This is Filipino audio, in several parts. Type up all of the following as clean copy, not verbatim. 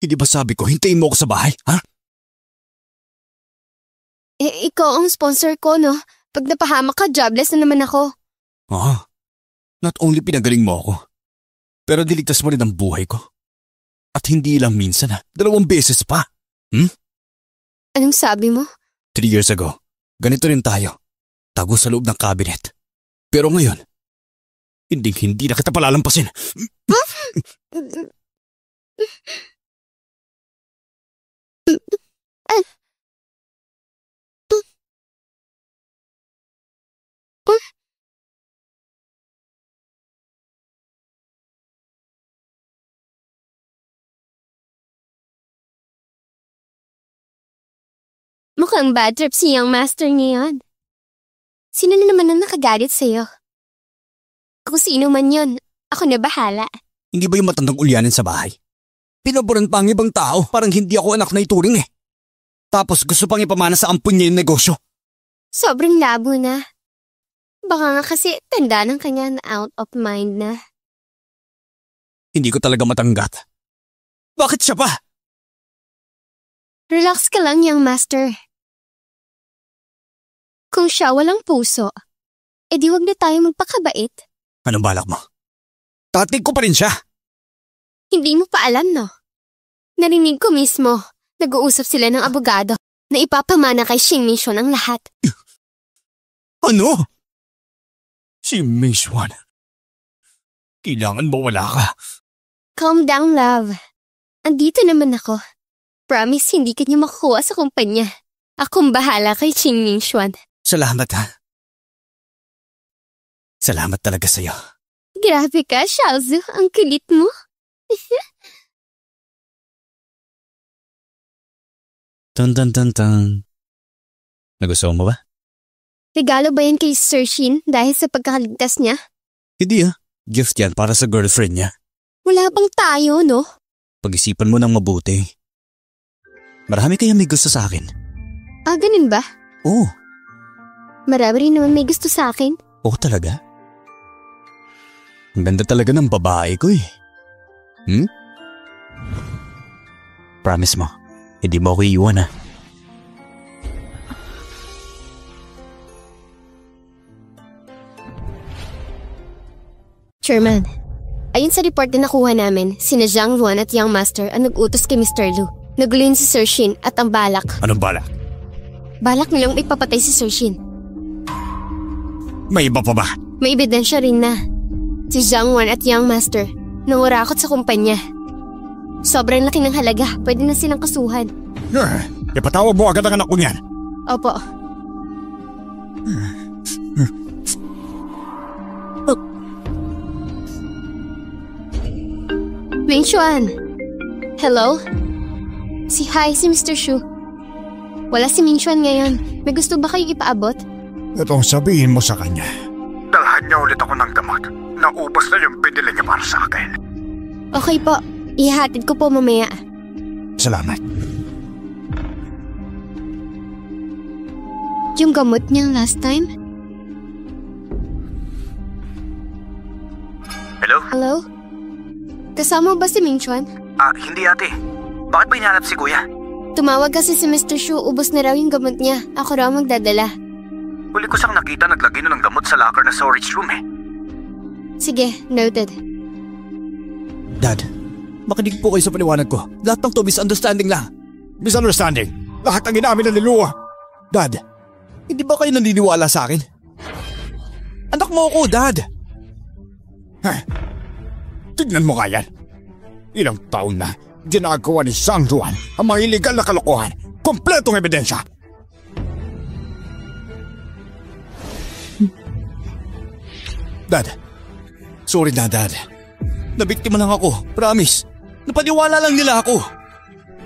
Hindi ba sabi ko, hintayin mo ako sa bahay, ha? Ikaw ang sponsor ko, no? Pag napahamak ka, jobless na naman ako. Not only pinagaling mo ako, pero niligtas mo rin ang buhay ko. At hindi lang minsan, 2 beses pa. Anong sabi mo? 3 years ago, ganito rin tayo. Tago sa loob ng cabinet. Pero ngayon, hindi na kita palalampasin. Mukhang bad trip si Young Master ngayon. Sino na naman ang nakagalit sa'yo? Kung sino man yon, ako na bahala. Hindi ba yung matandang ulyanin sa bahay? Pinaboran pa ang ibang tao, parang hindi ako anak na ituring eh. Tapos gusto pang ipamana sa ampun niya yung negosyo. Sobrang labo na. Baka nga kasi tanda ng kanya na out of mind na. Hindi ko talaga matanggap. Bakit siya pa? Relax ka lang, Young Master. Kung siya walang puso, edi wag na tayo magpakabait. Anong balak mo? Tatig ko pa rin siya. Hindi mo pa alam, no? Narinig ko mismo, nag-uusap sila ng abogado na ipapamana kay Xing Mingxuan ang lahat. Ano? Si Mingxuan. Kailangan mawala ka. Calm down, love. Andito naman ako. Promise, hindi ka niya makukuha sa kumpanya. Akong bahala kay Xing Mingxuan. Salamat, ha? Salamat talaga sa'yo. Grabe ka, Xiaozu. Ang kulit mo. Tan. Nagustuhan mo ba? Regalo ba yan kay Sir Shin dahil sa pagkakaligtas niya? Hindi Gift yan para sa girlfriend niya. Wala bang tayo, no? Pag-isipan mo ng mabuti. Marami kaya may gusto sa akin. Ganun ba? Oo. Marami rin naman may gusto sa akin. Oo talaga? Ang ganda talaga ng babae ko eh. Promise mo, hindi mo ako iiwan ha. Chairman, ayon sa report na nakuha namin, sina Zhang Luan at Young Master ang nag-utos kay Mr. Lu. Nagulin si Sir Shin at ang balak. Anong balak? Balak nilang ipapatay si Sir Shin. May iba pa ba? May ebidensya rin na. Si Zhang Wan at Young Master nangurakot sa kumpanya. Sobrang laki ng halaga, pwede na silang kasuhan. Ipatawag mo agad ang anak ko niyan. Opo. Mingxuan. Hello? Si Mr. Shu. Wala si Mingxuan ngayon. May gusto ba kayong ipaabot? Itong sabihin mo sa kanya. Dalhan niya ulit ako ng gamot. Naubos na yung pinili niya para sa akin. Okay po. Ihahatid ko po mamaya. Salamat. Yung gamot niyang last time? Hello? Kasama ba si Mingxuan? Hindi ate. Bakit ba hinahanap si kuya? Tumawag kasi si Mr. Shu, ubos na raw yung gamot niya. Ako raw magdadala. Huli ko siyang nakita naglagay na ng gamot sa locker na storage room eh. Sige, noted. Dad, makinig po kayo sa paliwanag ko. Lahat ng to misunderstanding lang. Misunderstanding? Lahat ang inamin na niluwa. Dad, hindi ba kayo naniniwala sa akin? Anak mo ako, Dad. Tignan mo nga yan. Ilang taon na ginagawa ni Zhang Luan ang mga illegal na kalokohan. Kompletong ebidensya. Dad, sorry na, Dad. Nabiktima lang ako, promise. Napaniwala lang nila ako.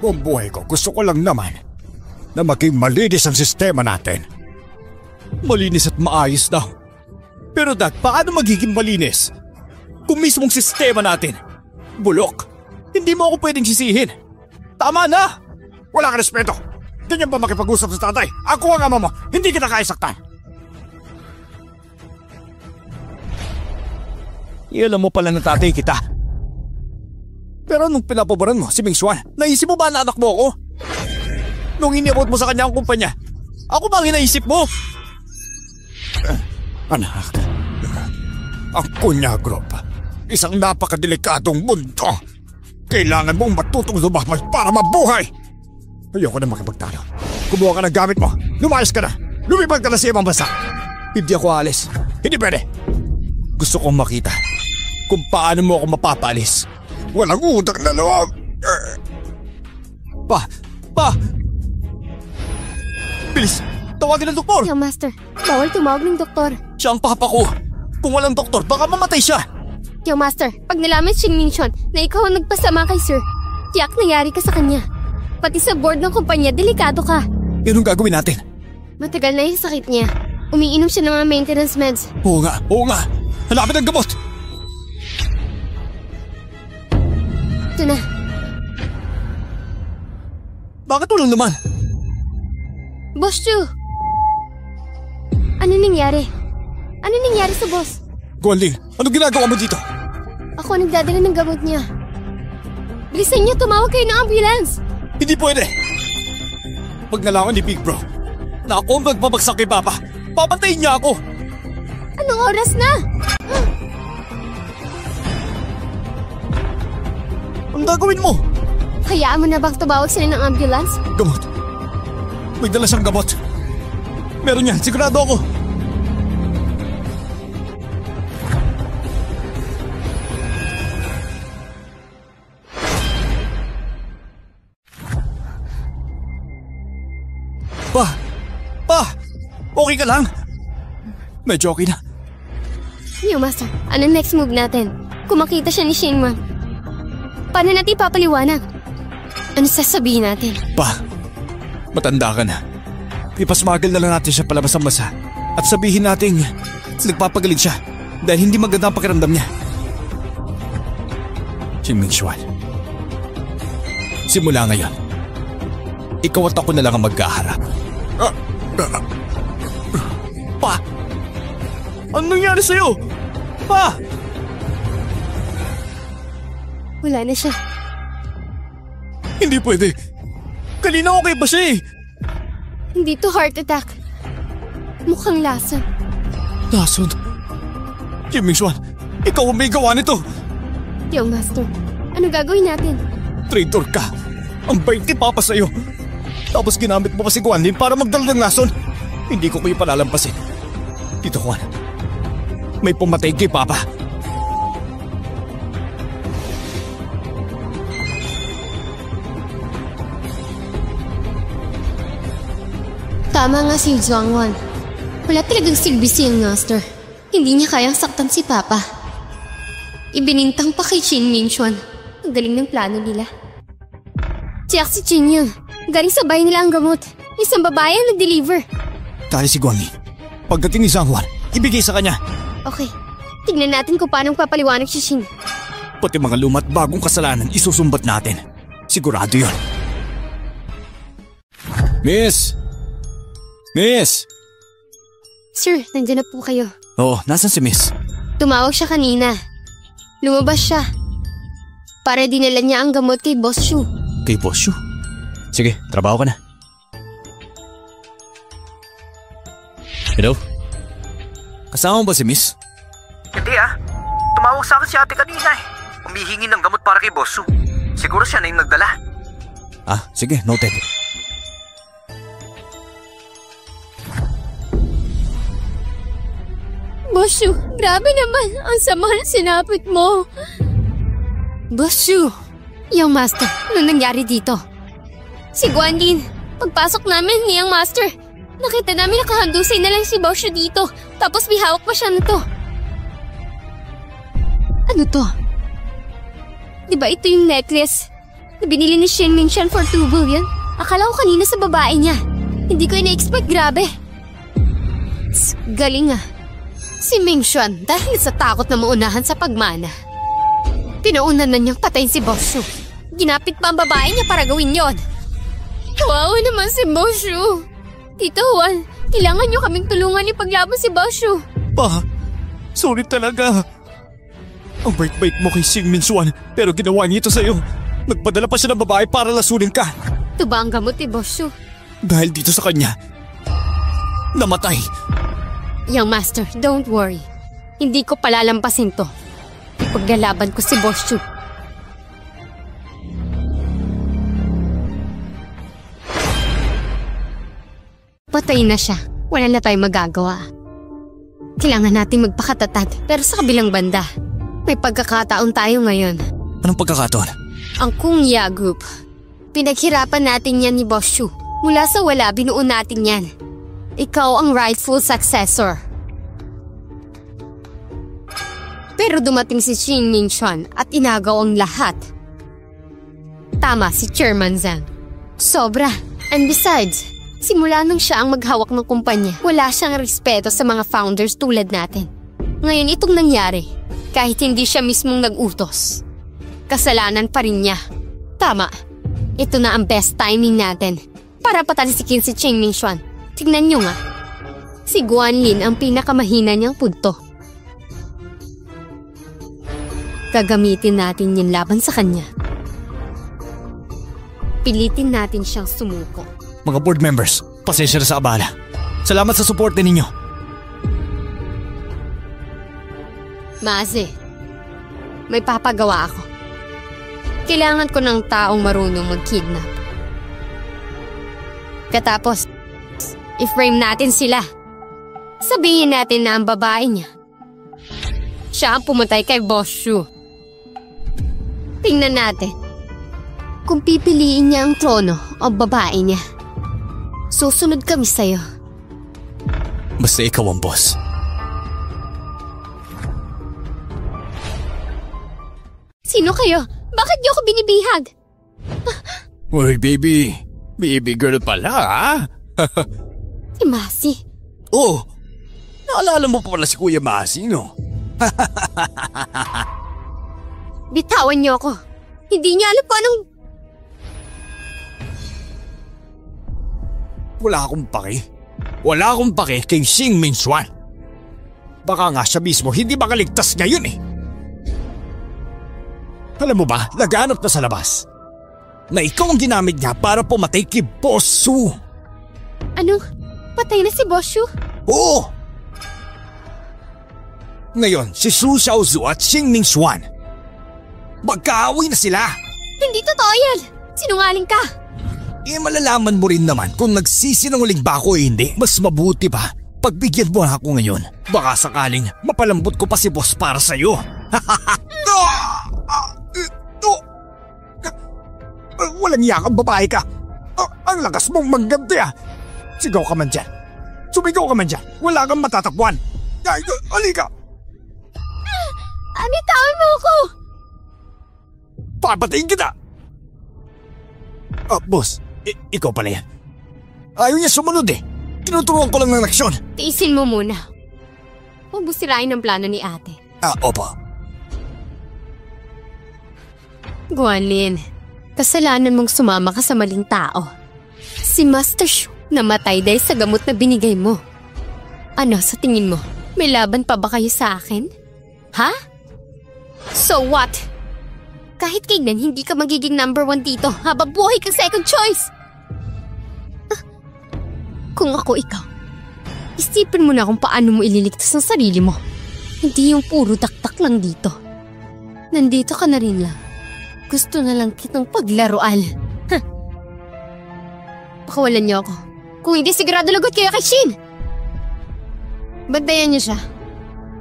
Buong buhay ko, gusto ko lang naman na maging malinis ang sistema natin. Malinis at maayos daw. Pero Dad, paano magiging malinis? Kung mismong sistema natin bulok, hindi mo ako pwedeng sisihin. Tama na! Wala ka respeto. Ganyan ba makipag-usap sa tatay? Ako ang ama mo, hindi kita kaisaktan. Iyalam mo pala na tatay kita. Pero nung pinapaboran mo si Ming Xuan, naisip mo ba na anak mo ako? Nung iniabot mo sa kanya ang kumpanya, ako ba ang inaisip mo? Anak, ang Cunha Group, isang napakadelikadong mundo. Kailangan mong matutong lumabas para mabuhay. Ayoko na makipagtalo. Kumuha ka ng gamit mo. Lumayas ka na. Lumipad ka na sa ibang bansa. Hindi ako alis. Hindi pwede. Gusto kong makita kung paano mo ako mapapalis. Walang utang na loob. Pa! Bilis! Tawagin ng doktor! Young Master, bawal tumawag ng doktor. Siya ang papa ko. Kung walang doktor, baka mamatay siya. Young Master, pag nalaman Shin Ming-shun na ikaw ang nagpasama kay Sir, tiyak nangyari ka sa kanya. Pati sa board ng kumpanya, delikado ka. Anong gagawin natin? Matagal na yung sakit niya. Umiinom siya ng mga maintenance meds. Oo nga. Hanapin ang gamot. Ito na. Bakit walang naman? Boss Chu! Ano nangyari? Ano nangyari sa boss? Guanling, ano ginagawa mo dito? Ako nagdadala ng gamot niya. Bilisan niyo, tumawag kayo ng ambulance! Hindi pwede! Pag nalaman ni Big Bro na ako ang magbabagsak kay Papa, papantayin niya ako! Anong oras na? Ang gagawin mo? Hayaan mo na bang tumawag sila ng ambulance? Gamot. May dala siyang gamot. Meron yan, sigurado ako. Pa! Okay ka lang? Medyo okay na. Yo, Master, ano next move natin? Kung makita siya ni Shinman, paano natin papaliwanag? Ano sasabihin natin? Pa, matanda ka na. Ipasmagal na lang natin siya palabas ng masa at sabihin natin nagpapagaling siya dahil hindi maganda ang pakiramdam niya. Shin Ming-xuan, simula ngayon, ikaw at ako na lang ang magkaharap. Pa! Anong nangyari sa'yo? Pa! Wala na siya. Hindi pwede. Kanina okay pa siya eh. Hindi to heart attack. Mukhang lason. Lason? Shin Ming-xuan, ikaw ang may gawa nito. Yo, Master, ano gagawin natin? Traitor ka. Ang bait ni Papa sa'yo. Tapos ginamit mo pa si Guanlin para magdala ng lason. Hindi ko kayo palalampasin. Tito Juan, may pumatay kay Papa. Tama nga si Zhuangwan. Wala talagang silbi si Young Master. Hindi niya kayang saktan si Papa. Ibinintang pa kay Shin Ming-xuan. Ang galing ng plano nila. Tiyak si Chin Yun. Galing sa bahay nila ang gamot. Isang babae ang nag-deliver. Dahil si Guanlin, pagdating ni Zhang Juan, ibigay sa kanya. Okay, tignan natin kung paano papaliwanag si Shin. Pati mga lumat bagong kasalanan isusumbat natin. Sigurado yon. Miss! Sir, nandiyan na po kayo. Oo, nasan si Miss? Tumawag siya kanina. Lumabas siya. Para dinala niya ang gamot kay Boss Shu. Kay Boss Shu? Sige, trabaho ka na. Hello? Kasama mo ba si Miss? Hindi Tumawag sa akin si ate kanina eh. Humihingi ng gamot para kay Boss Su. Siguro siya na yung nagdala. Sige, noted. Boss Shu, grabe naman. Ang sama na sinapit mo. Boss Shu, Young Master, ano nangyari dito? Si Guanlin, pagpasok namin ni Young Master, nakita namin nakahandusay na lang si Boss Shu dito. Tapos may hawak pa siya nito. Ano to? Diba ito yung necklace na binili ni Shin Ming-xuan for 2 billion? Akala ko kanina sa babae niya. Hindi ko ina-expect, grabe. Galing Si Ming-xuan dahil sa takot na maunahan sa pagmana. Pinaunan na niyang patayin si Boss Shu. Ginapit pa ang babae niya para gawin yon. Kawawa naman si Boss Shu. Tito Juan, kailangan niyo kaming tulungan ipaglaban si Boss Shu. Pa, sorry talaga. Ang bait-bait mo kay Xing Minxuan pero ginawa niya ito sa'yo. Nagpadala pa siya ng babae para lasunin ka. Ito ba ang gamot ni Boss Shu? Dahil dito sa kanya, namatay. Young Master, don't worry. Hindi ko palalampasin to. Paglalaban ko si Boss Shu. Patay na siya. Wala na tayong magagawa. Kailangan natin magpakatatag. Pero sa kabilang banda, may pagkakataon tayo ngayon. Anong pagkakataon? Ang Kungya Group. Pinaghirapan natin yan ni Boss Shu. Mula sa wala, binuo natin yan. Ikaw ang rightful successor. Pero dumating si Xing Minxuan at inagaw ang lahat. Tama si Chairman Zhang. Sobra. And besides, simula nung siya ang maghawak ng kumpanya, wala siyang respeto sa mga founders tulad natin. Ngayon itong nangyari, kahit hindi siya mismong nag-utos. Kasalanan pa rin niya. Tama. Ito na ang best timing natin para patalsikin si Xing Minxuan. Tignan niyo nga. Si Guanlin ang pinakamahina niyang punto. Gagamitin natin yan laban sa kanya. Pilitin natin siyang sumuko. Mga board members, pasensya na sa abala. Salamat sa suporte ninyo. Maze, may papagawa ako. Kailangan ko ng taong marunong mag-kidnap. Katapos, i-frame natin sila. Sabihin natin na ang babae niya. Siya ang pumatay kay Boss Shu. Tingnan natin kung pipiliin niya ang trono o babae niya. Susunod kami sa'yo. Basta ikaw ang boss. Sino kayo? Bakit niyo ako binibihag? Uy, baby. Baby girl pala, ha? Si Masi. Oh, naalala mo pa pala si Kuya Masi, no? Bitawan niyo ako. Hindi niya alam kung anong... Wala akong pake. Wala akong pake kay Xing Minxuan. Baka nga siya mismo hindi makaligtas ngayon eh. Alam mo ba, naghanap na sa labas na ikaw ang ginamit niya para pumatay kay Boss Shu. Ano? Patay na si Boss Shu? Oo! Ngayon, si Su Xiaozu at Xing Minxuan, magkaaway na sila. Hindi totoo yan! Sinungaling ka! Eh malalaman mo rin naman kung nagsisinungaling ba ako o hindi. Mas mabuti pa, pagbigyan mo ako ngayon. Baka sakaling mapalambot ko pa si boss para sa'yo. Walang yakang babae ka. Ang lakas mong mangganti ah. Sigaw ka man dyan. Sumigaw ka man dyan. Wala kang matatakbuhan. Halika. Anitawan mo ako! Papatayin kita! Boss, ikaw pala yan. Ayaw niya sumunod eh. Tinuturuan ko lang ng aksyon. Tiisin mo muna. Huwag mo sirain ang plano ni ate. Opo. Guanlin, kasalanan mong sumama ka sa maling tao. Si Master Shu namatay dahil sa gamot na binigay mo. Ano sa tingin mo? May laban pa ba kayo sa akin? Ha? So what? Kahit kailan hindi ka magiging number 1 dito habang buhay kang second choice. Kung ako ikaw, isipin mo na kung paano mo ililigtas ang sarili mo. Hindi yung puro taktak lang dito. Nandito ka na rin lang. Gusto na lang kitang paglaruan. Pakawalan niyo ako. Kung hindi, sigurado lagot kayo kay Shin. Bantayan niyo siya.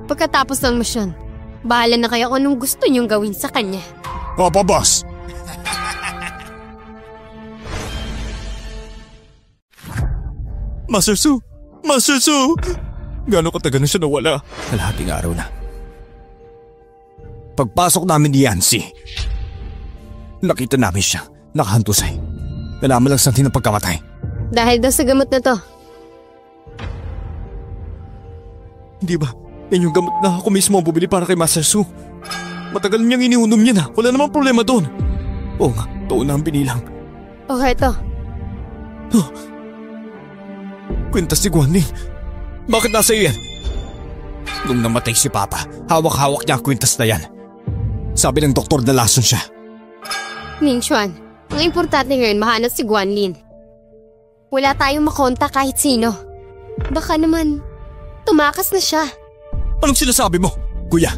Pagkatapos ng misyon, bahala na kayo kung anong gusto niyong gawin sa kanya. Opo, boss. Master Su! Master Su! Gano'ng katagal na siya nawala? Kalahating araw na. Pagpasok namin ni Yancy, nakita namin siya, nakahantusay. Nalaman lang sa atin ang pagkamatay. Dahil daw sa gamot na to. Hindi ba? Yan yung gamot na ako mismo ang bumili para kay Master Su. Matagal niyang iniunom niya na. Wala namang problema doon. Oo nga, taon na ang binilang. Okay, ito. Kwintas ni Guanlin. Bakit nasa iyo yan? Nung namatay si Papa, hawak-hawak niya ang kwintas na yan. Sabi ng doktor na lason siya. Ming-Xuan, ang importante ngayon mahanap si Guanlin. Wala tayong makonta kahit sino. Baka naman, tumakas na siya. Anong sinasabi mo? Kuya,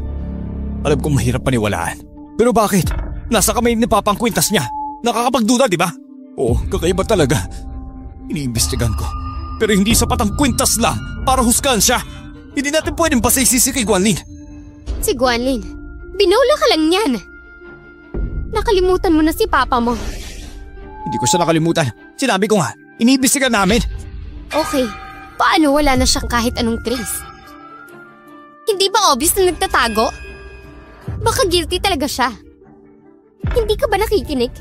alam kong mahirap paniwalaan. Pero bakit? Nasa kamay ni Papa ang kwintas niya. Nakakapagduda, di ba? Oo, kakaiba talaga. Iniimbestigan ko. Pero hindi sapat ang kwintas lang para husgahan siya. Hindi natin pwedeng pasaysisi kay Guanlin. Si Guanlin, binola ka lang yan. Nakalimutan mo na si Papa mo. Hindi ko siya nakalimutan. Sinabi ko nga, iniimbestigan namin. Okay, paano wala na siyang kahit anong trace? Hindi ba obvious na nagtatago? Baka guilty talaga siya. Hindi ka ba nakikinig?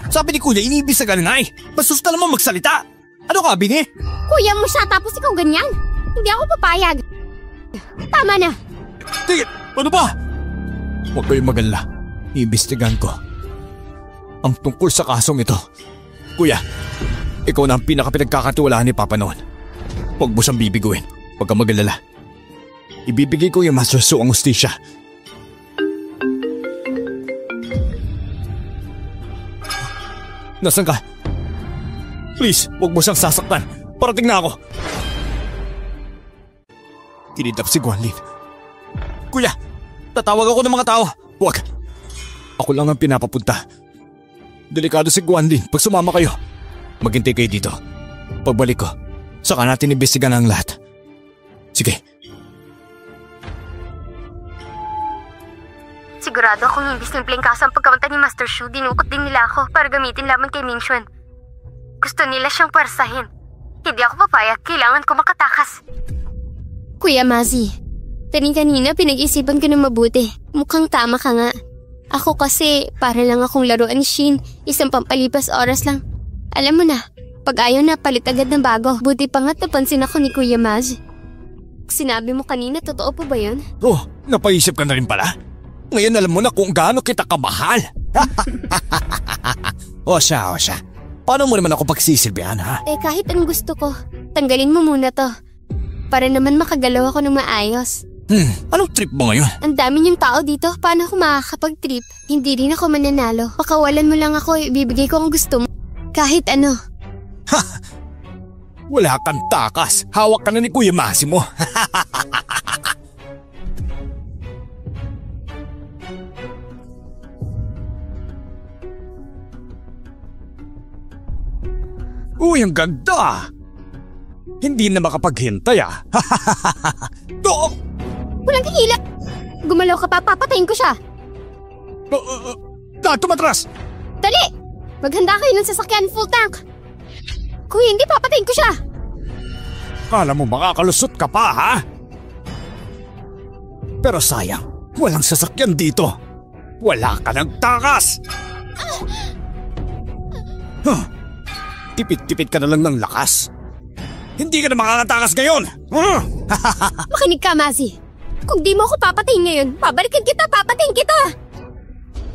Sabi ni Kuya, iniimbestigan nga eh. Bastos ka naman magsalita. Ano ka, Bini? Kuya mo siya tapos ikaw ganyan. Hindi ako papayag. Tama na. Tigil! Ano ba? Huwag kayong magalala. Iimbestigahan ko ang tungkol sa kasong ito. Kuya, ikaw na ang pinakapinagkakatiwalaan ni Papa noon. Huwag mo siyang bibiguin. Huwag kang magalala. Ibibigay ko yung Master Su ang hustisya. Nasaan ka? Please, huwag mo siyang sasaktan. Parating na ako. Kinidnap si Guanlin. Kuya, tatawag ako ng mga tao. Huwag. Ako lang ang pinapapunta. Delikado si Guanlin pag sumama kayo. Maghintay kayo dito. Pagbalik ko, saka natin imbestigan ang lahat. Sige. Sigurado akong hindi simpleng kaso ang pagkamunta ni Master Shu. Dinukot din nila ako para gamitin laban kay Ming-Xuan. Gusto nila siyang pwersahin. Hindi ako papayag. Kailangan ko makatakas. Kuya Mazi, kanina pinag-isipan ko ng mabuti. Mukhang tama ka nga. Ako kasi para lang akong laruan ni Shin. Isang pampalipas oras lang. Alam mo na, pag ayaw na palit agad ng bago. Buti pa nga napansin ako ni Kuya Maz. Sinabi mo kanina, totoo pa ba yun? Oh, napaisip ka na rin pala? Ngayon alam mo na kung gaano kita kamahal. O siya. Paano mo naman ako pagsisilbihan, ha? Kahit anong gusto ko, tanggalin mo muna to. Para naman makagalaw ako ng maayos. Anong trip mo ngayon? Ang dami niyong tao dito, paano ako makakapag-trip? Hindi rin ako mananalo. Pakawalan mo lang ako, ibibigay ko ang gusto mo. Kahit ano. Ha! Wala kang takas. Hawak ka na ni Kuya Massimo. Uy, ang ganda! Hindi na makapaghintay ah. Walang kahila! Gumalaw ka pa, papatayin ko siya! Tumatras! Dali! Maghanda kayo ng sasakyan full tank! Kung hindi, papatayin ko siya! Kala mo makakalusot ka pa ha? Pero sayang, walang sasakyan dito. Wala ka ng takas! Tipid-tipid ka na lang ng lakas. Hindi ka na makakatakas ngayon! Makinig ka, Mazi. Kung di mo ako papatayin ngayon, babalikan kita, papatayin kita!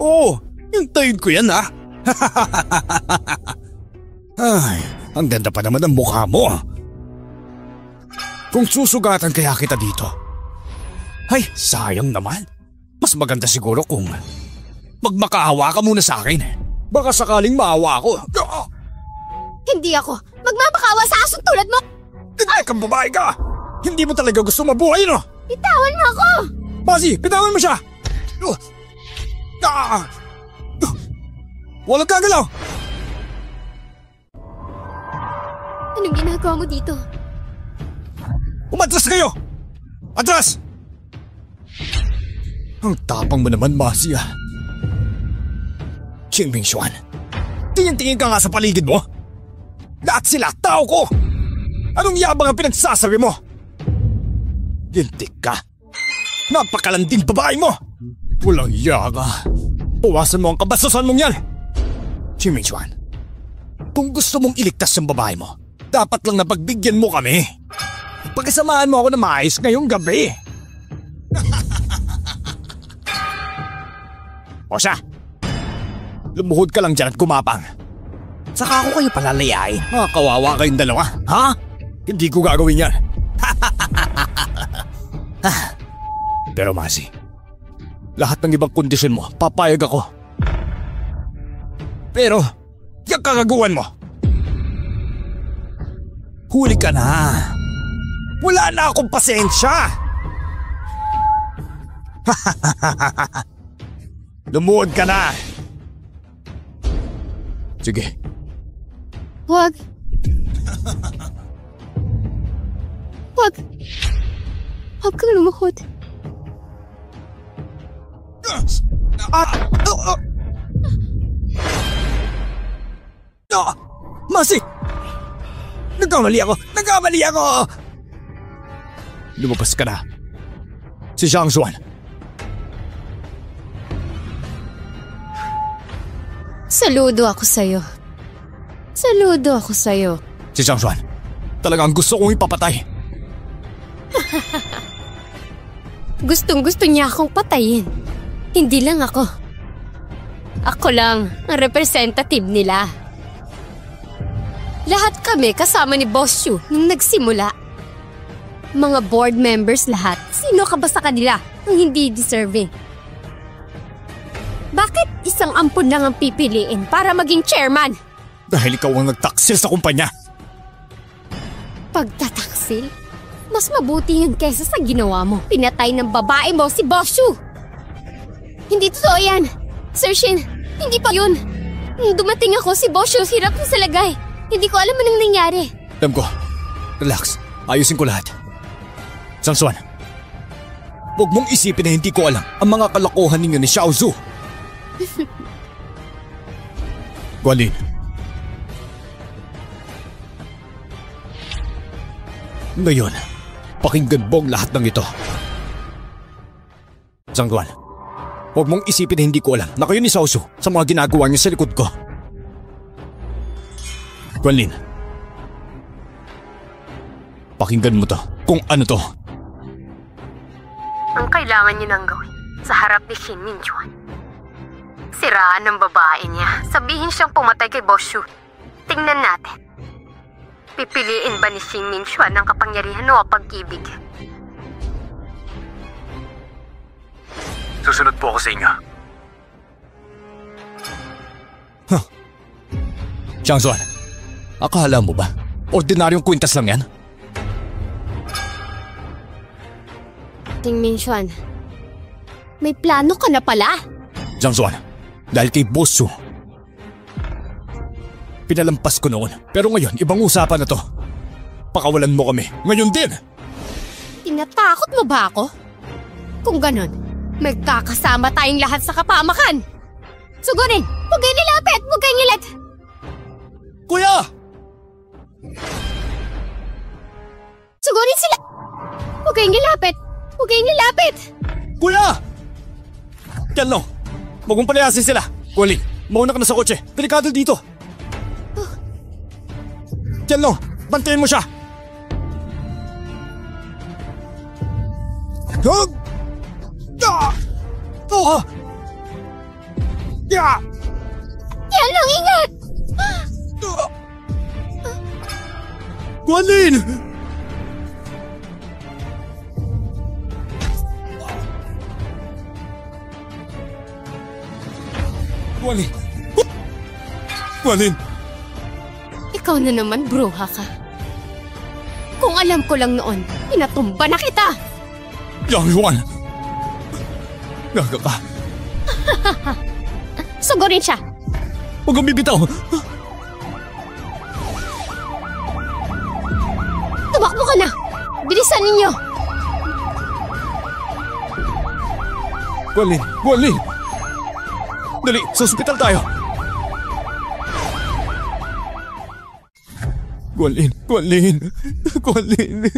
Oo, hintayin ko yan ha. Ay, ang ganda pa naman ng mukha mo. Kung susugatan kaya kita dito. Ay, sayang naman. Mas maganda siguro kung magmakaawa ka muna sa akin. Baka sakaling maawa ako. Hindi ako magmamakawa sa asong tulad mo! Ay, kang babae ka! Hindi mo talaga gusto mabuhay, no? Bitawan mo ako! Mazi, bitawan mo siya! Walang kagalaw! Anong ginagawa mo dito? Umatras kayo! Atras! Ang tapang mo naman, Mazi ah. Qing Ming-Xuan, tingin-tingin ka nga sa paligid mo. Lahat sila, tao ko! Anong yabang ang pinagsasabi mo? Lintik ka. Napakalanding babae mo! Walang yaga. Puwasan mo ang kabastusan mong yan! Qing Ming-Xuan, kung gusto mong iligtas yung babae mo, dapat lang napagbigyan mo kami. Pagkasamahan mo ako na maayos ngayong gabi. O siya, lumuhod ka lang dyan at kumapang. Saka ako kayo palalayain. Kawawa kayong dalawa, ha? Hindi ko gagawin yan. Pero Masi, Lahat ng ibang kondisyon mo, papayag ako. Pero, yung kagaguhan mo. Huli ka na. Wala na akong pasensya. Lumuhod ka na. Sige. Wag. Wag. Huwag kang lumuhod. Masi! Nagkamali ako! Lumabas ka na. Si Zhang Xuan. Saludo ako sa'yo. Si Zhang Xuan, talagang gusto kong ipapatay. Gustong-gusto niya akong patayin. Hindi lang ako. Ako lang ang representative nila. Lahat kami kasama ni Boss Shu nung nagsimula. Mga board members lahat. Sino ka ba sa kanila ang hindi deserving? Bakit isang ampun lang ang pipiliin para maging chairman? Dahil ikaw ang nagtaksil sa kumpanya. Pagtataksil? Mas mabuti yun kaysa sa ginawa mo. Pinatay ng babae mo si Boss Shu. Hindi totoo yan. Sir Shin, hindi pa yun. Nung dumating ako, si Boss Shu hirap na sa lagay. Hindi ko alam anong nangyari. Alam ko. Relax. Ayusin ko lahat. Zhang Xuan, huwag mong isipin na hindi ko alam ang mga kalokohan ninyo ni Xiao Zhu. Guanlin. Ngayon, pakinggan mo ang lahat ng ito. Zhang Guan, huwag mong isipin na hindi ko alam na kayo ni Xiao Zhu sa mga ginagawa niya sa likod ko. Guanlin, pakinggan mo to kung ano to. Ang kailangan niyo nang gawin sa harap ni Shin Minchuan. Siraan ng babae niya. Sabihin siyang pumatay kay Boss Shu. Tingnan natin. Pipiliin ba ni Shin Minchuan ang kapangyarihan o pag-ibig? Susunod po ako sa inyo. Zhang Xuan, akala mo ba ordinaryong kwintas lang yan? Ting Minchuan, may plano ka na pala? Zhang Xuan, dahil kay Boss Shu. Pinalampas ko noon, pero ngayon ibang usapan na to. Pakawalan mo kami, ngayon din! Tinatakot mo ba ako? Kung ganon, magkakasama tayong lahat sa kapamakan. Sugunin! Huwag kayong nilapit! Huwag kayong nilat! Kuya! Sugunin sila! Huwag kayong nilapit! Huwag kayong nilapit! Kuya! Yan no, huwag mong palayasin sila. Guanlin, mauna ka na sa kotse. Delikado dito. Yan no, bantayan mo siya. Yan lang, ingat! Guanlin! Guanlin! Guanlin! Ikaw na naman, bruha ka. Kung alam ko lang noon, pinatumba na kita! Zhang Xuan! Naga ka! Sugurin siya! Huwag kang bibitaw! Tumakbo ka na! Bilisan ninyo! Guanlin! Guanlin! Dali, sa ospital tayo! Guanlin! Guanlin! Guanlin!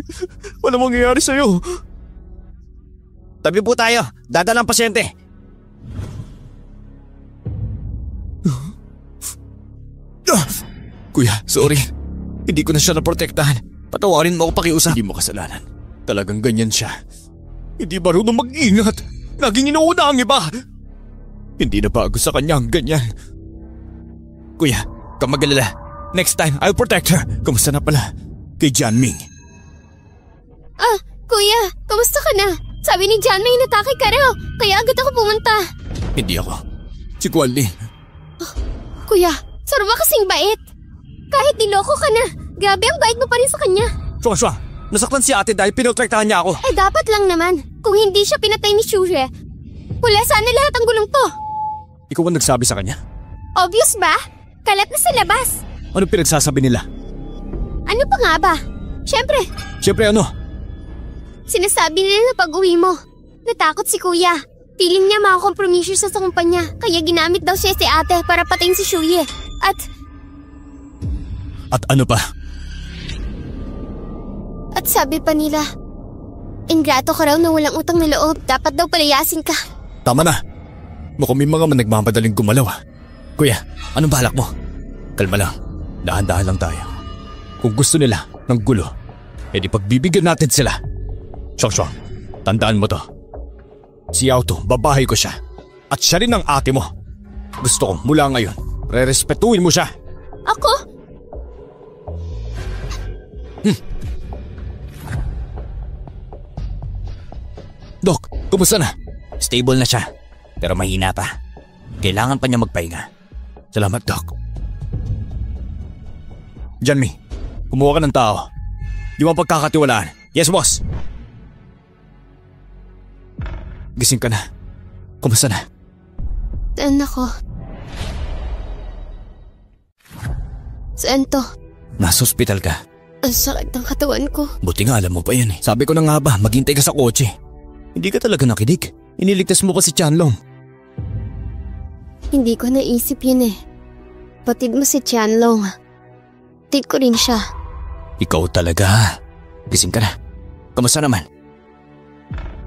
Wala mangyayari sa'yo! Tabi po tayo. Dadala ang pasyente. Kuya, sorry. Hindi ko na siya naprotektahan. Patawarin mo ako pakiusap. Hindi mo kasalanan. Talagang ganyan siya. Hindi marunong mag-ingat. Laging inuuna ang iba. Hindi na bago sa kanya ang ganyan. Kuya, kang mag-alala. Next time, I'll protect her. Kamusta na pala? Kay Jianming. Kuya, kamusta ka na? Sabi ni John may inatake ka raw, kaya agad ako pumunta. Hindi ako. Si Kuan Lin. Kuya, sarwa kasing bait. Kahit niloko ka na, grabe ang bait mo pa rin sa kanya. Shuang, nasaktan si ate dahil pinotrektahan niya ako. Eh dapat lang naman, kung hindi siya pinatay ni Shuye, wala sana lahat ang gulong to. Ikaw ang nagsabi sa kanya? Obvious ba? Kalat na sa labas. Ano pinagsasabi nila? Ano pa nga ba? Siyempre ano? Sinasabi nila na pag-uwi mo. Natakot si kuya. Piling niya makakompromisyo siya sa kumpanya, kaya ginamit daw siya si ate para patayin si Shuye. At ano pa? At sabi pa nila, ingrato ka raw na walang utang na loob, dapat daw palayasin ka. Tama na. Mukhang may mga nagmamadaling gumalaw. Kuya, anong balak mo? Kalma lang. Dahan-dahan lang tayo. Kung gusto nila ng gulo, edi pagbibigyan natin sila. Shuang, tandaan mo to. Si Yao to, babahay ko siya. At siya rin ang ate mo. Gusto ko mula ngayon, re-respetuhin mo siya. Ako? Dok, kumusta na? Stable na siya, pero mahina pa. Kailangan pa niya magpahinga. Salamat, Doc. Janmi, kumuha ka ng tao. Di mo pagkakatiwalaan. Yes, boss. Gising ka na. Kumusta na? Saan ako? Saan to? Nasa ospital ka. Ang sakit ng katawan ko. Buti nga alam mo pa yan eh. Sabi ko na nga ba, maghintay ka sa kotse. Hindi ka talaga nakinig. Iniligtas mo pa si Chanlong. Hindi ko naisip yun eh. Batid mo si Chanlong. Batid ko rin siya. Ikaw talaga. Gising ka na. Kamusta naman?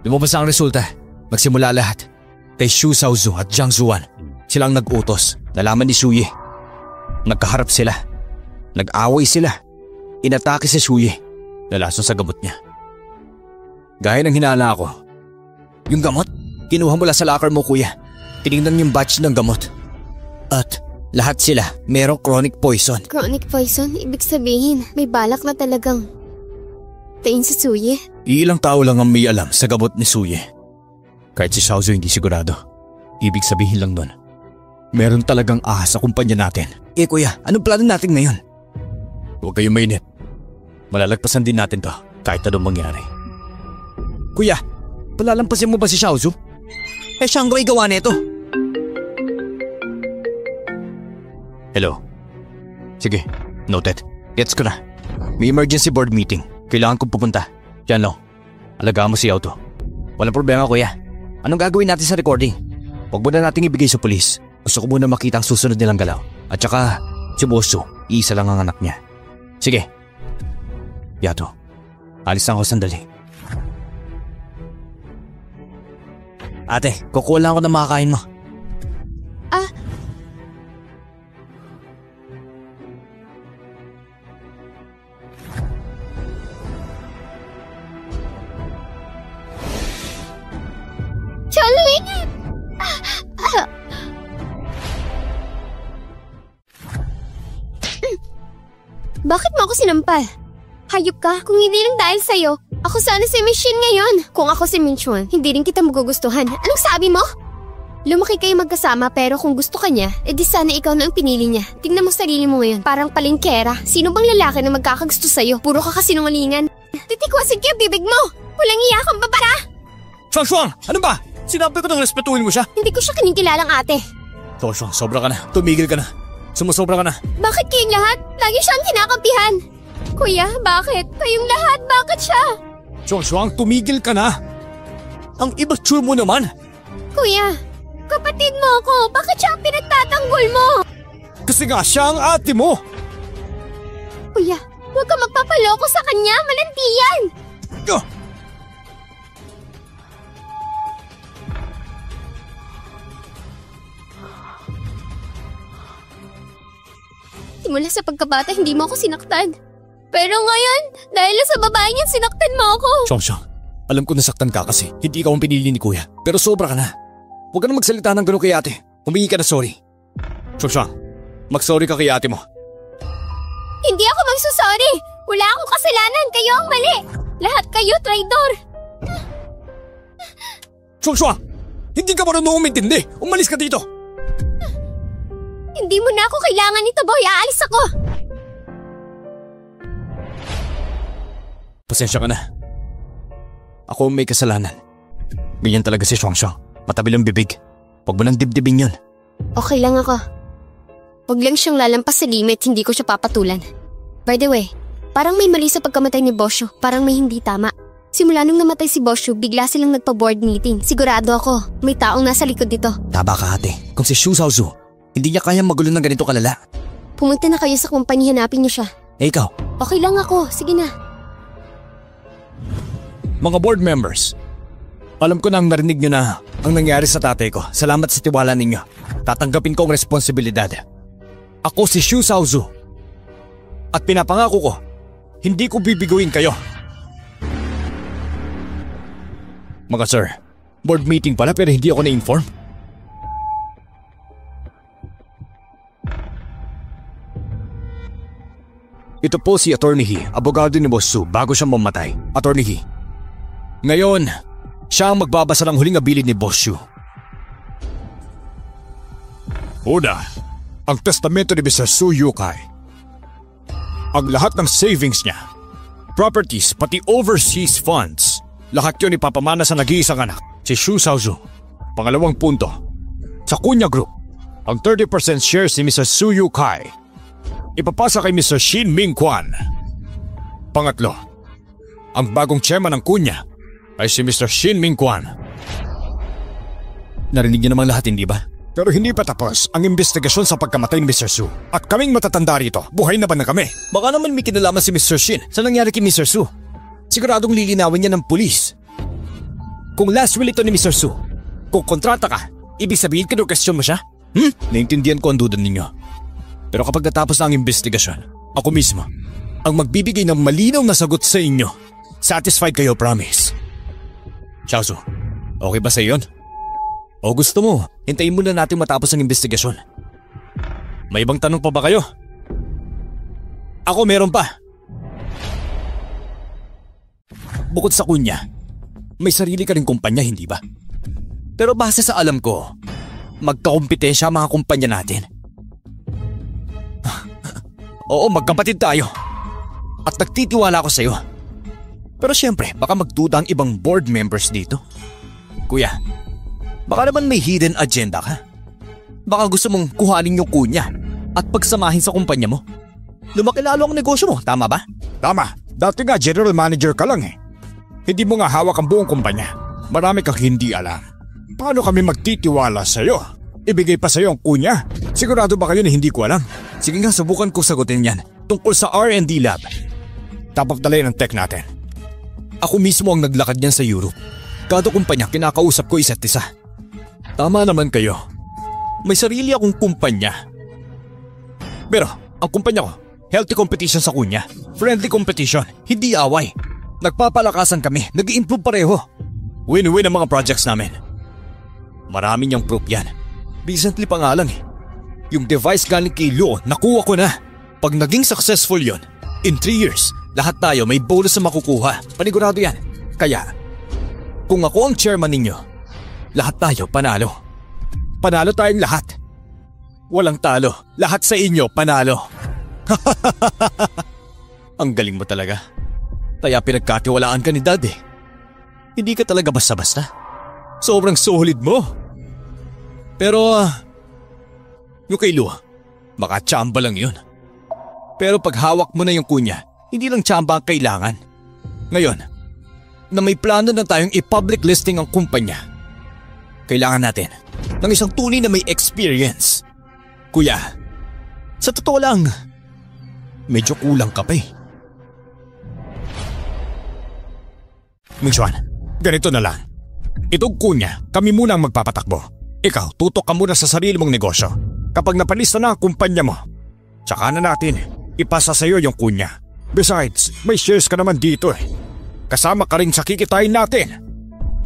Lumabas ang resulta. Magsimula lahat. Kay Xu Shaozu at Jiang Zuan. Silang nag-utos. Nalaman ni Shuye. Nagkaharap sila. Nag-away sila. Inatake si Shuye. Nalason sa gamot niya. Gaya ng hinala ko. Yung gamot, kinuha mula sa locker mo, kuya. Tinignan yung batch ng gamot. At lahat sila merong chronic poison. Chronic poison? Ibig sabihin, may balak na talagang tayin si Suye? Iilang tao lang ang may alam sa gamot ni Suye. Kahit si Shaozu hindi sigurado. Ibig sabihin lang nun, meron talagang ahas sa kumpanya natin. Eh kuya, anong plano natin ngayon? Huwag kayong mainit. Malalagpasan din natin to kahit anong mangyari. Kuya, palalampasin mo ba si Shaozu? Eh siya ang gawa nito. Hello. Sige, noted. Gets ko na. May emergency board meeting. Kailangan kong pupunta. Diyan lang. Alagaan mo si Yao to. Walang problema, kuya. Anong gagawin natin sa recording? Huwag mo na nating ibigay sa pulis. Gusto ko muna makita ang susunod nilang galaw. At saka, si Bosso, iisa lang ang anak niya. Sige. Yato, alis na ako sandali. Ate, kukuha lang ako ng makakain mo. Chalwin! Bakit mo ako sinampal? Hayop ka, kung hindi lang dahil sa'yo, ako sana si Michelle ngayon. Kung ako si Minchuan, hindi rin kita magugustuhan. Anong sabi mo? Lumaki kayo magkasama pero kung gusto ka niya, edi sana ikaw na ang pinili niya. Tingnan mo sarili mo ngayon, parang palengkera. Sino bang lalaki na magkakagusto sa'yo? Puro ka kasinungalingan. Titikwasin kayo bibig mo! Walang iya kang babara! Shuang! Ano ba? Sinabi ko nang respetuhin mo siya. Hindi ko siya kinikilalang ate. Shuang, sobra ka na. Tumigil ka na. Sumusobra ka na. Bakit kayong lahat? Lagi siyang kinakampihan. Kuya, bakit? Kayong lahat, bakit siya? Shuang, tumigil ka na. Ang immature mo naman. Kuya, kapatid mo ako. Bakit siya ang pinagtatanggol mo? Kasi nga siya ang ate mo. Kuya, huwag ka magpapaloko sa kanya. Malandi yan. Simula sa pagkabata, hindi mo ako sinaktan. Pero ngayon, dahil sa babae niyan, sinaktan mo ako. Shuang, alam ko nasaktan ka kasi hindi ikaw ang pinili ni kuya. Pero sobra ka na. Huwag ka na magsalita ng gano'n kay ate. Humingi ka na sorry. Shuang, mag-sorry ka kay ate mo. Hindi ako magsusorry. Wala akong kasalanan. Kayo ang mali. Lahat kayo, traidor. Shuang! Hindi ka marunong umintindi! Umalis ka dito! Hindi mo na ako kailangan nito, boy. Aalis ako! Pasensya ka na. Ako may kasalanan. Ganyan talaga si Shuang. Matabil ang bibig. Huwag mo nang dibdibin yun. Okay lang ako. Huwag lang siyang lalampas sa limit, hindi ko siya papatulan. By the way, parang may mali sa pagkamatay ni Bosyo. Parang may hindi tama. Simula nung namatay si Bosyo, bigla silang nagpa-board meeting. Sigurado ako, may taong nasa likod nito. Taba ka ate. Kung si Xu Shaozu, hindi niya kayang magulo ng ganito kalala. Pumunta na kayo sa kumpanya, hanapin niyo siya. Eh ikaw? Okay lang ako, sige na. Mga board members, alam ko na ang narinig niyo na ang nangyari sa tatay ko. Salamat sa tiwala ninyo. Tatanggapin ko ang responsibilidad. Ako si Xu Shaozu. At pinapangako ko, hindi ko bibiguin kayo. Mga sir, board meeting pala pero hindi ako na-inform. Ito po si Attorney He, abogado ni Boss Su bago siya mamatay. Attorney He. Ngayon, siya ang magbabasa ng huling abilid ni Boss Su. Una, ang testamento ni Mr. Su Yukai. Ang lahat ng savings niya, properties pati overseas funds, lahat yun ipapamana sa nag-iisang anak, si Xu Shaozu. Pangalawang punto, sa Kunya Group, ang 30% shares ni Mr. Su Yukai ipapasa kay Mr. Shin Ming Quan. Pangatlo, ang bagong chairman ng Kunya ay si Mr. Shin Ming Quan. Narinig niyo namang lahat, hindi ba? Pero hindi pa tapos ang investigasyon sa pagkamatay ni Mr. Su. At kaming matatanda rito, buhay na ba na kami? Baka naman may kinalaman si Mr. Shin sa nangyari kay Mr. Su. Siguradong lilinawin niya ng pulis. Kung last will ito ni Mr. Su, kung kontrata ka, ibig sabihin kinukestyon mo siya? Naintindihan ko ang duda ninyo. Pero kapag natapos na ang investigasyon, ako mismo ang magbibigay ng malinaw na sagot sa inyo. Satisfied kayo, promise. Shaozu, okay ba sa iyon? O gusto mo, hintayin muna natin matapos ang investigasyon. May ibang tanong pa ba kayo? Ako meron pa. Bukod sa Kunya, may sarili ka ring kumpanya, hindi ba? Pero base sa alam ko, magkakumpetensya ang mga kumpanya natin. Oo, magkapatid tayo. At nagtitiwala ako sa iyo. Pero siyempre, baka magduda ang ibang board members dito. Kuya, baka naman may hidden agenda ka. Baka gusto mong kuhanin yung Kunya at pagsamahin sa kumpanya mo. Lumaki lalo ang negosyo mo, tama ba? Tama, dati nga general manager ka lang eh. Hindi mo nga hawak ang buong kumpanya. Marami kang hindi alam. Paano kami magtitiwala sa'yo? Ibigay pa sa'yo ang Kunya? Sigurado ba kayo na hindi ko alam? Sige nga, subukan ko sagutin yan. Tungkol sa R&D lab. Top of the line ang tech natin. Ako mismo ang naglakad niyan sa Europe. Kada kumpanya kinakausap ko isa't isa. Tama naman kayo. May sarili akong kumpanya. Pero ang kumpanya ko, healthy competition sa Kunya. Friendly competition, hindi away. Nagpapalakasan kami, nag-i-improve pareho. Win-win ang mga projects namin. Marami niyang proof yan. Recently pa nga lang eh. Yung device galing kay Luo, nakuha ko na. Pag naging successful yon, in 3 years, lahat tayo may bonus na makukuha. Panigurado yan. Kaya, kung ako ang chairman ninyo, lahat tayo panalo. Panalo tayong lahat. Walang talo. Lahat sa inyo panalo. Ang galing mo talaga. Kaya pinagkatiwalaan ka ni Dad eh. Hindi ka talaga basta-basta. Sobrang solid mo. Pero, yung kay Lu, baka tsamba lang yun. Pero pag hawak mo na yung Kunya, hindi lang tsamba ang kailangan. Ngayon, na may plano na tayong i-public listing ang kumpanya, kailangan natin ng isang tunay na may experience. Kuya, sa totoo lang, medyo kulang ka pa eh. Ming-Chuan, ganito na lang. Itong Kunya, kami muna ang magpapatakbo. Ikaw, tutok ka muna sa sarili mong negosyo. Kapag napalista na ang kumpanya mo, tsaka na natin ipasa sa iyo yung Kunya. Besides, may shares ka naman dito eh. Kasama ka rin sa kikitain natin.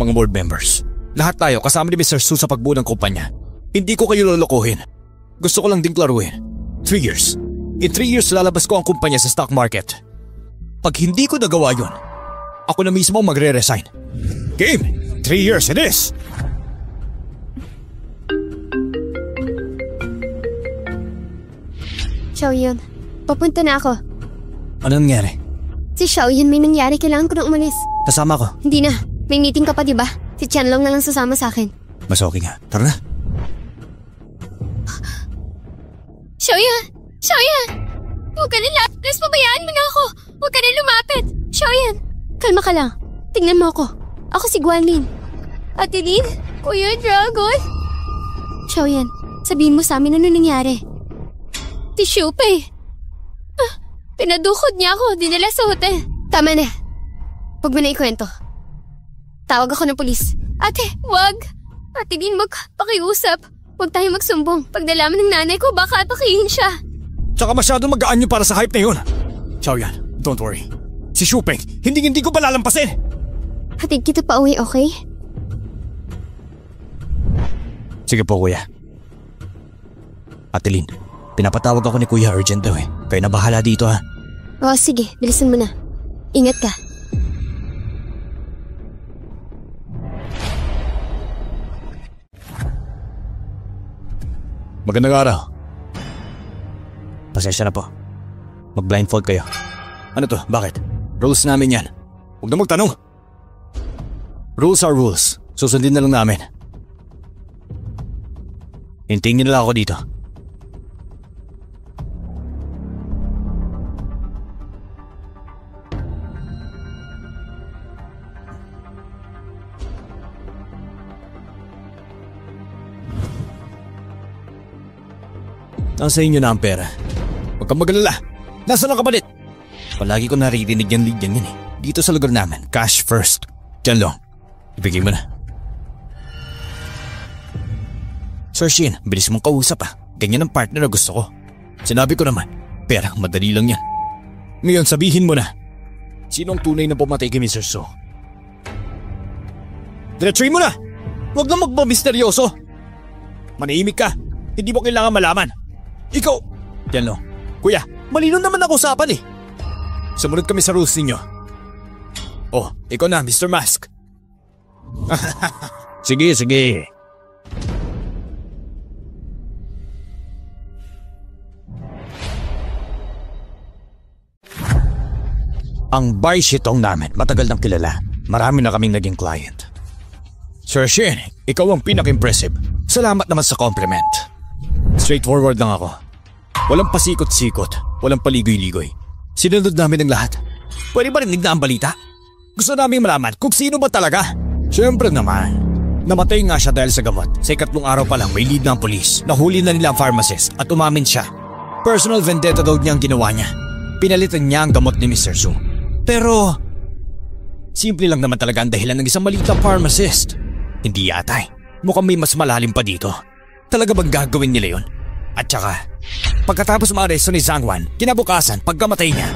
Mga board members, lahat tayo kasama ni Mr. Su sa pagbuo ng kumpanya. Hindi ko kayo lolokohin. Gusto ko lang ding klaruhin. 3 years. In 3 years lalabas ko ang kumpanya sa stock market. Pag hindi ko nagawa yun, ako na mismo magre-resign. Game! 3 years it is! Xiaoyan, papunta na ako. Ano nangyari? Si Xiaoyan may nangyari, kailangan ko na umalis. Kasama ko. Hindi na, may meeting ka pa diba? Si Qianlong na lang sasama sa akin. Mas okay nga. Tara na. Xiaoyan! Xiaoyan! Huwag ka na lapis, pabayaan mo na ako. Huwag ka na lumapit. Xiaoyan, kalma ka lang. Tingnan mo ako. Ako si Guanlin. Ate Lin, Kuya Dragon. Xiaoyan, sabihin mo sa amin ano nangyari. Si Shupei. Pinadukot niya ako, dinala sa hotel. Tama na. Huwag mo na ikwento. Tawag ako ng pulis. Ate, wag. Ate Lin, magpakiusap. Huwag tayo magsumbong. Pag nalaman ng nanay ko, baka atakihin siya. Tsaka masyadong magaan yun para sa hype na yun. Xiaoyan, don't worry. Si Shupeng, hindi ko ba lalampasin? Hatid kita pa uwi, okay? Sige po, kuya. Ate Lin, pinapatawag ako ni kuya, urgent daw eh. Kayo na bahala dito ha. Oo, sige. Bilisan mo na. Ingat ka. Magandang araw. Pasensya na po. Mag-blindfold kayo. Ano to? Bakit? Rules namin yan. Huwag na magtanong. Rules are rules. Susundin na lang namin. Hintayin niyo na lang ako dito. Nasa inyo na ang pera. Huwag kang mag-alala. Nasaan ang kapalit? Palagi ko naririnig yan eh. Dito sa lugar namin, cash first. Diyan lang. Ibigay mo na. Sir Shin, bilis mong kausap ah. Ganyan ang partner na gusto ko. Sinabi ko naman, pera, madali lang yan. Ngayon sabihin mo na, sino ang tunay na pumatay kay Mr. So? Diretsuin mo na! Huwag na magmamisteryoso! Manahimik ka, hindi mo kailangan malaman. Ikaw! Yan lang. Kuya, malino naman ang usapan eh. Sumunod kami sa rules ninyo. Oh, ikaw na, Mr. Mask. Sige. Ang bar shitong namin, matagal nang kilala. Marami na kaming naging client. Sir Shin, ikaw ang pinaka-impressive. Salamat naman sa compliment. Straightforward lang ako. Walang pasikot-sikot, walang paligoy-ligoy. Sinunod namin ang lahat. Pwede ba rinig na ang balita? Gusto namin malaman kung sino ba talaga. Siyempre naman. Namatay nga siya dahil sa gamot. Sa ikatlong araw pa lang may lead ng polis. Nahuli na nila ang pharmacist at umamin siya. Personal vendetta daw niya ang ginawa niya. Pinalitan niya ang gamot ni Mr. Su. Pero simple lang naman talaga ang dahilan ng isang maliit na pharmacist. Hindi yata eh. Mukhang may mas malalim pa dito. Talaga bang gagawin nila yun? At saka, pagkatapos maaresto ni Zhangwan, kinabukasan pagkamatay niya,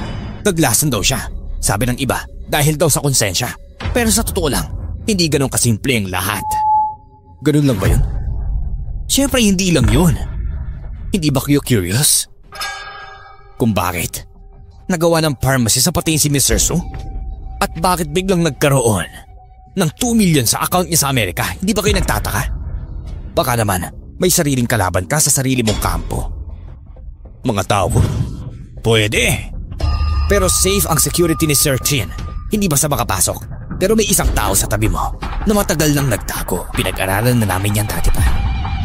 naglasan daw siya. Sabi ng iba, dahil daw sa konsensya. Pero sa totoo lang, hindi ganun kasimple ang lahat. Ganun lang ba yun? Siyempre hindi lang yun. Hindi ba kayo curious? Kung bakit? Nagawa ng pharmacy sa patayin si Mr. Su? At bakit biglang nagkaroon ng 2 million sa account niya sa Amerika? Hindi ba kayo nagtataka? Baka naman, may sariling kalaban ka sa sarili mong kampo. Mga tao ko, pwede. Pero safe ang security ni Sir Chin. Hindi basta makapasok. Pero may isang tao sa tabi mo na matagal nang nagtago. Pinag-aralan na namin yan dati pa.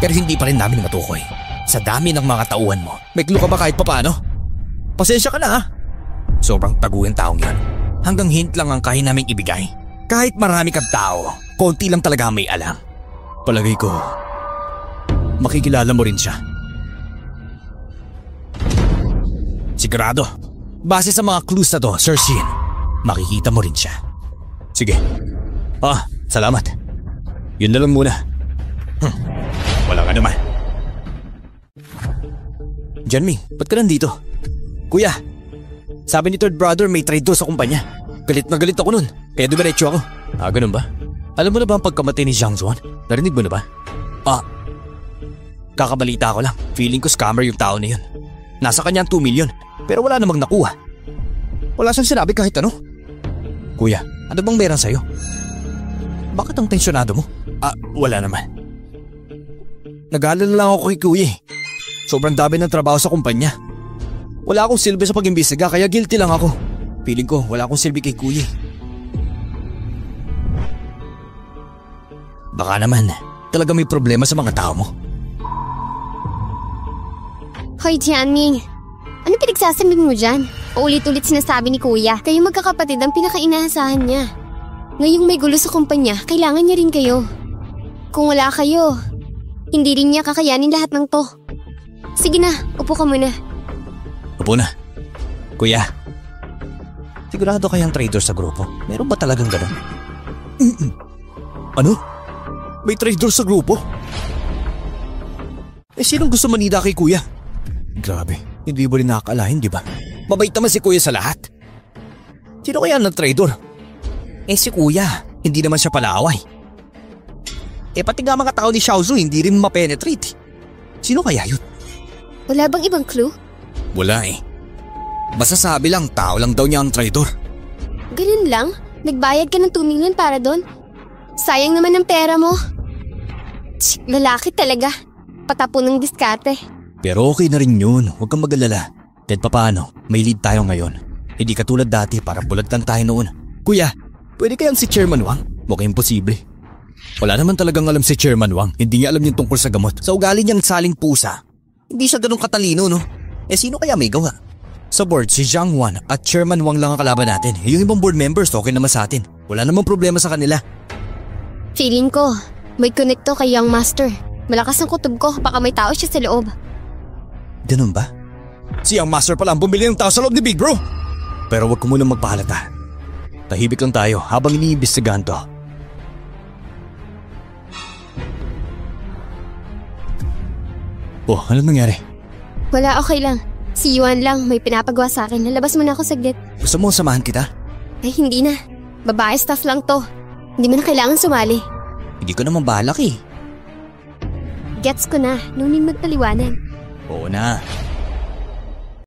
Pero hindi pa rin namin matukoy. Sa dami ng mga tauhan mo, may clue ka ba kahit papaano? Pasensya ka na ha. Sobrang taguin taong yan. Hanggang hint lang ang kaya naming ibigay. Kahit marami kang tao, konti lang talaga may alam. Palagay ko, makikilala mo rin siya. Sigurado, base sa mga clues na to, Sir Shin, makikita mo rin siya. Sige. Salamat. Yun na lang muna. Wala ka naman. Janmi, ba't ka nandito? Kuya, sabi ni third brother may traitor sa kumpanya. Galit na galit ako nun, kaya dumiretso ako. Ganun ba? Alam mo na ba ang pagkamatay ni Zhang Zuan? Narinig mo na ba? Kakabalita ko lang. Feeling ko scammer yung tao na yun. Nasa kanya ang 2 million, pero wala namang nakuha. Wala siyang sinabi kahit ano. Kuya, ano bang meron sa'yo? Bakit ang tensyonado mo? Wala naman. Nag-aalala lang ako kay Kuya eh. Sobrang dami ng trabaho sa kumpanya. Wala akong silbi sa pag-imbestiga kaya guilty lang ako. Feeling ko wala akong silbi kay Kuya. Baka naman, talaga may problema sa mga tao mo. Hoy, Jianming. Ano pinagsasabi mo dyan? Ulit-ulit sinasabi ni Kuya, kayong magkakapatid ang pinaka-inaasahan niya. Ngayong may gulo sa kumpanya, kailangan niya rin kayo. Kung wala kayo, hindi rin niya kakayanin lahat ng to. Sige na, upo ka muna. Upo na. Kuya, sigurado kayang traitor sa grupo? Meron ba talagang gano'n? Ano? May traitor sa grupo? Sinong gusto manida kay Kuya? Grabe, hindi mo rin nakakalahin, di ba? Mabait naman si Kuya sa lahat. Sino kaya ng traitor? Si Kuya, hindi naman siya palaaway. Pati nga mga tao ni Xiaozu hindi rin mapenetrate. Sino kaya yun? Wala bang ibang clue? Wala eh. Masasabi lang, tao lang daw niya ang traitor. Ganun lang? Nagbayad ka ng 2 million para doon? Sayang naman ang pera mo. Lalaki talaga. Patapon ng diskarte. Pero okay na rin yun, huwag kang mag-alala. Kahit papaano, may lead tayo ngayon. Hindi katulad dati para bulagtan tayo noon. Kuya, pwede kayang si Chairman Wang? Mukhang imposible. Wala naman talagang alam si Chairman Wang. Hindi niya alam yung tungkol sa gamot. Sa ugali niyang saling pusa. Hindi siya ganun katalino, no? Sino kaya may gawa? Sa board, si Zhang Wan at Chairman Wang lang ang kalaban natin. Yung ibang board members, okay naman sa atin. Wala namang problema sa kanila. Feeling ko, may connect to kay Young Master. Malakas ang kutob ko, baka may tao siya sa loob. Ganun ba? Si Young Master pala ang bumili ng tao sa loob ni Big Bro. Pero wag ko munang magpahalata. Tahimik lang tayo habang iniimbestigahan to. Ano nangyari? Wala, okay lang. Si Yuan lang, may pinapagawa sa akin. Lalabas mo na ako saglit. Gusto mo samahan kita? Ay, hindi na. Babae staff lang to. Hindi mo na kailangan sumali. Hindi ko naman balak eh. Gets ko na. Nunin magpaliwanag. Oo na.